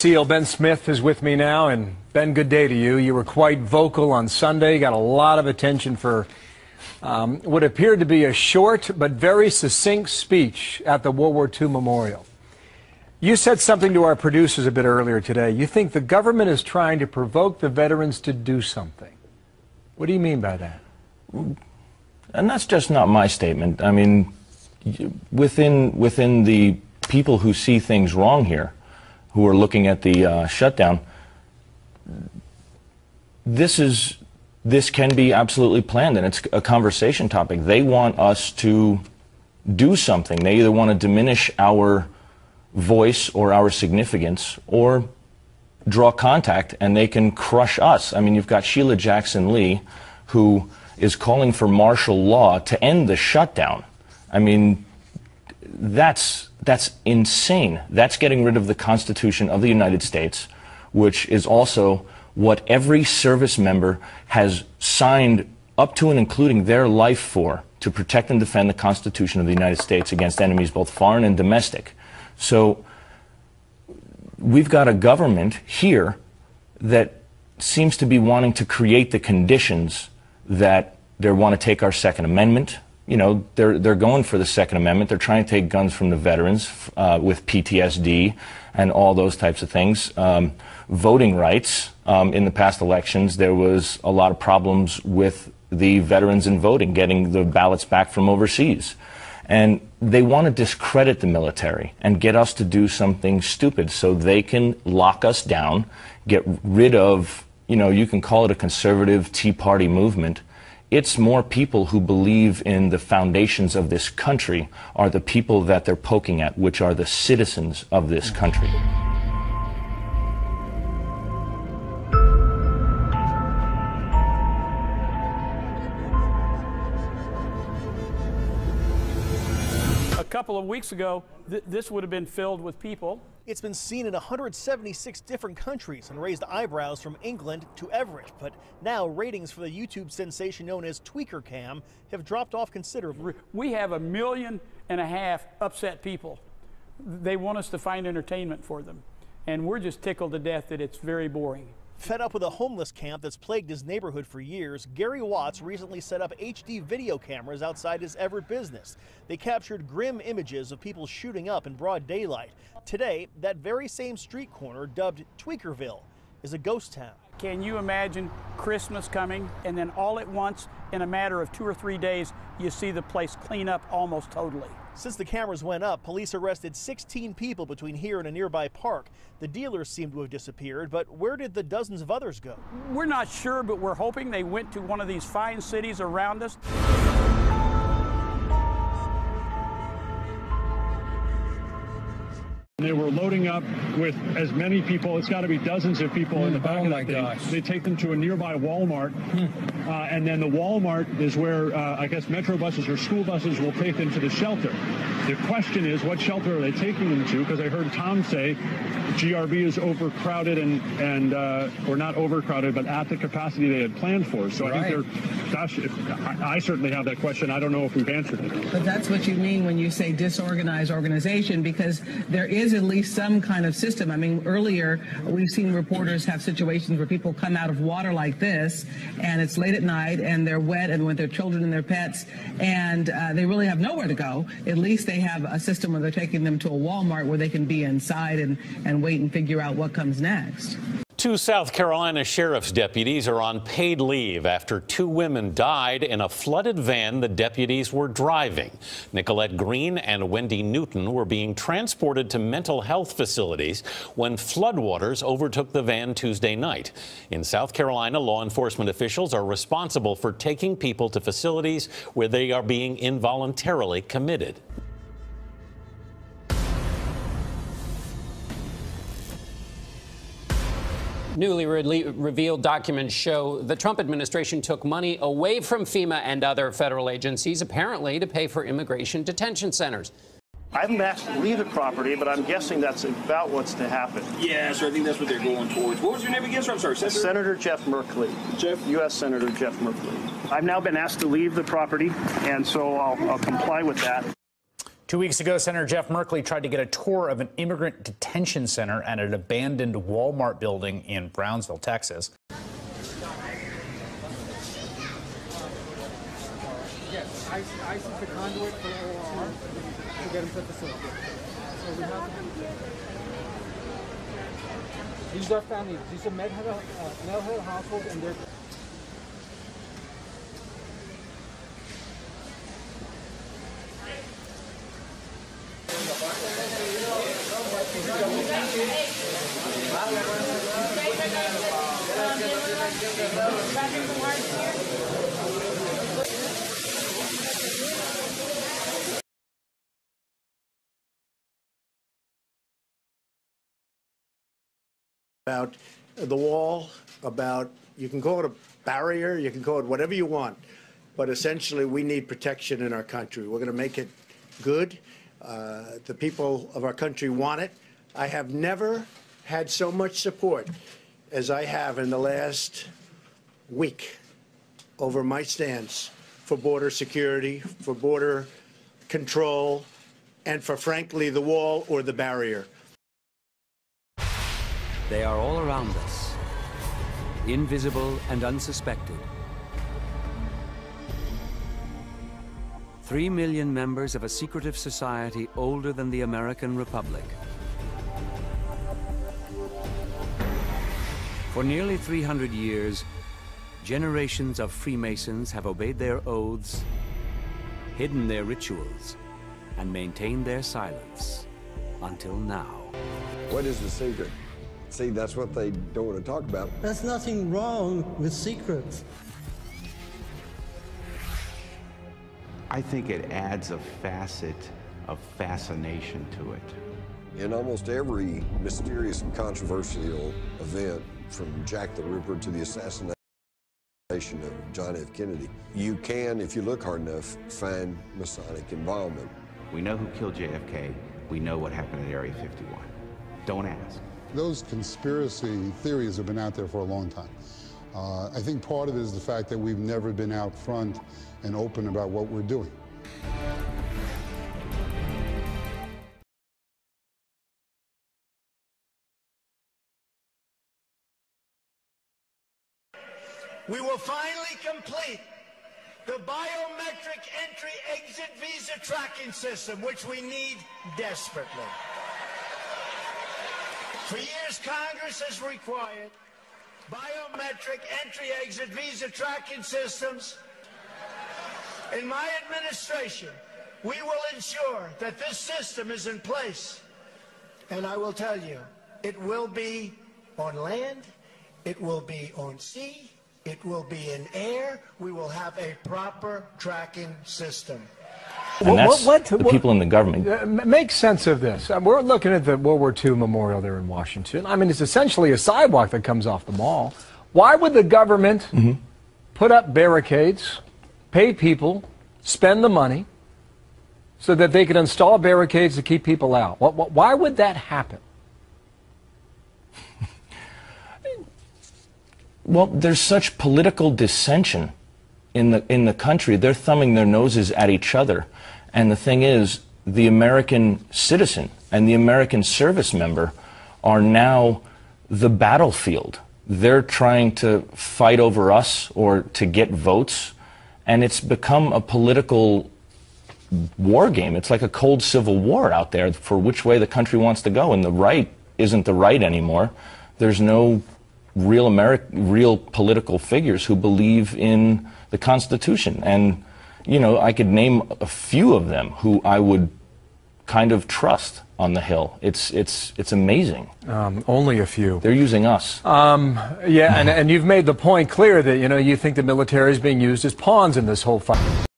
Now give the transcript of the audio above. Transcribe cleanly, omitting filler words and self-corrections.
CEO Ben Smith is with me now, and Ben, good day to you. You were quite vocal on Sunday, got a lot of attention for what appeared to be a short but very succinct speech at the World War II Memorial. You said something to our producers a bit earlier today. You think the government is trying to provoke the veterans to do something. What do you mean by that? And that's just not my statement. I mean, within the people who see things wrong here, who are looking at the shutdown, this can be absolutely planned, and it's a conversation topic. They want us to do something. They either want to diminish our voice or our significance, or draw contact, and they can crush us. I mean, you've got Sheila Jackson Lee, who is calling for martial law to end the shutdown. I mean, that's insane. That's getting rid of the Constitution of the United States, which is also what every service member has signed up to and including their life for, to protect and defend the Constitution of the United States against enemies both foreign and domestic. So we've got a government here that seems to be wanting to create the conditions that they want to take our Second Amendment. You know, they're going for the Second Amendment. They're trying to take guns from the veterans with PTSD and all those types of things. Voting rights. In the past elections, there was a lot of problems with the veterans in voting, getting the ballots back from overseas. And they want to discredit the military and get us to do something stupid so they can lock us down, get rid of, you know, you can call it a conservative Tea Party movement. It's more people who believe in the foundations of this country are the people that they're poking at, which are the citizens of this country. A couple of weeks ago, this would have been filled with people. It's been seen in 176 different countries and raised eyebrows from England to Everett. But now ratings for the YouTube sensation known as Tweaker Cam have dropped off considerably. We have 1.5 million upset people. They want us to find entertainment for them. And we're just tickled to death that it's very boring. Fed up with a homeless camp that's plagued his neighborhood for years, Gary Watts recently set up HD video cameras outside his Everett business. They captured grim images of people shooting up in broad daylight. Today, that very same street corner, dubbed Tweakerville, is a ghost town. Can you imagine Christmas coming, and then all at once, in a matter of 2 or 3 days, you see the place clean up almost totally? Since the cameras went up, police arrested 16 people between here and a nearby park. The dealers seem to have disappeared, but where did the dozens of others go? We're not sure, but we're hoping they went to one of these fine cities around us. They were loading up with as many people, it's got to be dozens of people in the back of that thing. They take them to a nearby Walmart, and then the Walmart is where I guess metro buses or school buses will take them to the shelter. The question is, what shelter are they taking them to? Because I heard Tom say GRB is overcrowded and or not overcrowded, but at the capacity they had planned for. So I think they're, gosh, I certainly have that question. I don't know if we've answered it. But that's what you mean when you say disorganized organization, because there is at least some kind of system. I mean, earlier we've seen reporters have situations where people come out of water like this, and it's late at night, and they're wet, and with their children and their pets, and they really have nowhere to go. At least they have a system where they're taking them to a Walmart where they can be inside and wait and figure out what comes next. 2 South Carolina sheriff's deputies are on paid leave after 2 women died in a flooded van the deputies were driving. Nicolette Green and Wendy Newton were being transported to mental health facilities when floodwaters overtook the van Tuesday night. In South Carolina, law enforcement officials are responsible for taking people to facilities where they are being involuntarily committed. Newly revealed documents show the Trump administration took money away from FEMA and other federal agencies, apparently to pay for immigration detention centers. I haven't asked to leave the property, but I'm guessing that's about what's to happen. Yeah, so I think that's what they're going towards. What was your name again, sir? I'm sorry, Senator Jeff Merkley. U.S. Senator Jeff Merkley. I've now been asked to leave the property, and so I'll comply with that. 2 weeks ago, Senator Jeff Merkley tried to get a tour of an immigrant detention center at an abandoned Walmart building in Brownsville, Texas. Yes, ICE is the conduit for OR to get them to the facility. So we have these are families. These are male-headed households, and they're about the wall, about, you can call it a barrier, you can call it whatever you want, but essentially we need protection in our country. We're going to make it good. The people of our country want it. I have never had so much support as I have in the last week over my stance for border security, for border control, and for, frankly, the wall or the barrier. They are all around us, invisible and unsuspected. 3 million members of a secretive society older than the American Republic. For nearly 300 years, generations of Freemasons have obeyed their oaths, hidden their rituals, and maintained their silence until now. What is the secret? See, that's what they don't want to talk about. There's nothing wrong with secrets. I think it adds a facet of fascination to it. In almost every mysterious and controversial event, from Jack the Ripper to the assassination of John F. Kennedy, you can, if you look hard enough, find Masonic involvement. We know who killed JFK. We know what happened at Area 51. Don't ask. Those conspiracy theories have been out there for a long time. I think part of it is the fact that we've never been out front and open about what we're doing. We will finally complete the biometric entry-exit visa tracking system, which we need desperately. For years, Congress has required biometric entry-exit visa tracking systems. In my administration, we will ensure that this system is in place. And I will tell you, it will be on land, it will be on sea, it will be in air. We will have a proper tracking system. And that's the people in the government. Make sense of this. We're looking at the World War II memorial there in Washington. I mean, it's essentially a sidewalk that comes off the mall. Why would the government put up barricades, pay people, spend the money, so that they could install barricades to keep people out? Why would that happen? Well, there's such political dissension in the country. They're thumbing their noses at each other. And the thing is, the American citizen and the American service member are now the battlefield. They're trying to fight over us or to get votes, and it's become a political war game. It's like a cold civil war out there for which way the country wants to go, and the right isn't the right anymore. There's no real political figures who believe in the Constitution. And, you know, I could name a few of them who I would kind of trust on the Hill. It's amazing. Only a few. They're using us. Yeah, and you've made the point clear that, you know, you think the military is being used as pawns in this whole fight.